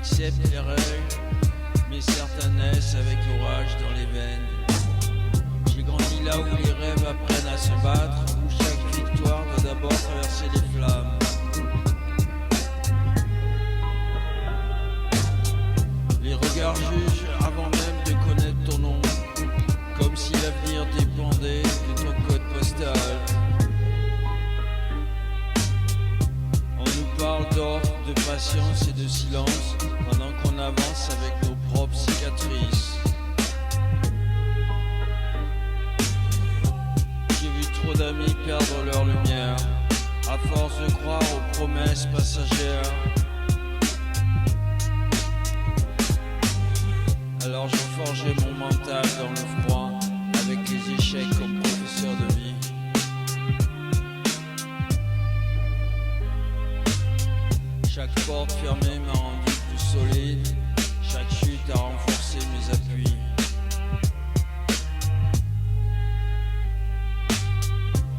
J'accepte les règles, mais certains naissent avec l'orage dans les veines. J'ai grandi là où les rêves apprennent à se battre, où chaque victoire doit d'abord traverser les flammes. Les regards jugent avant même de connaître ton nom, comme si l'avenir dépendait de ton code postal. On nous parle d'ordre, de patience et de silence, pendant qu'on avance avec nos propres cicatrices. J'ai vu trop d'amis perdre leur lumière, à force de croire aux promesses passagères. Alors je forgeais mon mental dans le froid, avec les échecs comme professeur de vie. Chaque porte fermée m'a rendu plus solide, chaque chute a renforcé mes appuis.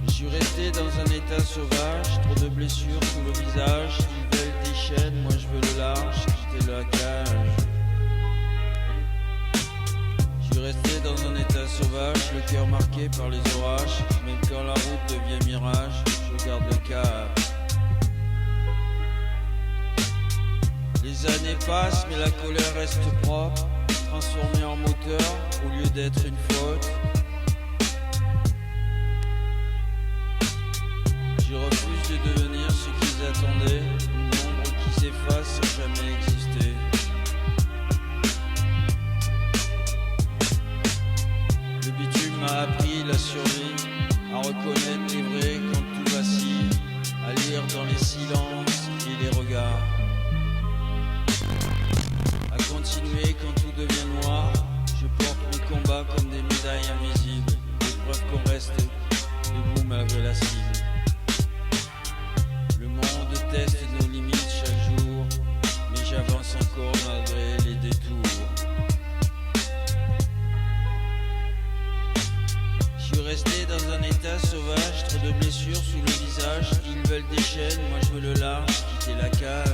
Je suis resté dans un état sauvage, trop de blessures sous le visage. Ils veulent des chaînes, moi je veux le large, quitter la cage. Je suis resté dans un état sauvage, le cœur marqué par les orages. Même quand la route devient mirage, je garde le cap. Les années passent, mais la colère reste propre, transformée en moteur au lieu d'être une faute. Je refuse de devenir ce qu'ils attendaient, une ombre qui s'efface sans jamais exister. Le bitume m'a appris la survie, à reconnaître les vrais quand tout vacille, à lire dans les silences et les regards. À continuer quand tout devient noir, je porte mon combat comme des médailles invisibles, des preuves qu'on reste debout malgré la cible. Le monde teste nos limites chaque jour, mais j'avance encore malgré les détours. Je suis resté dans un état sauvage, trop de blessures sous le visage. Ils veulent des chaînes, moi je veux le large, quitter la cage.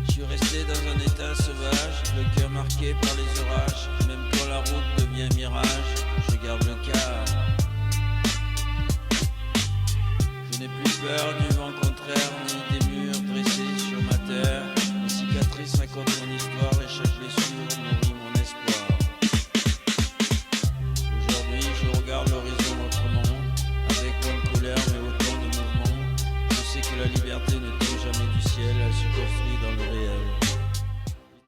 Je suis resté dans un état sauvage, le cœur marqué par les orages. Même quand la route devient mirage, je garde le cap. Je n'ai plus peur du vent contraire, ni des murs dressés sur ma terre. Les cicatrices racontent mon histoire et chaque blessure nourrit mon espoir. Aujourd'hui je regarde l'horizon autrement, avec moins de colère mais autant de mouvement. Je sais que la liberté ne tient jamais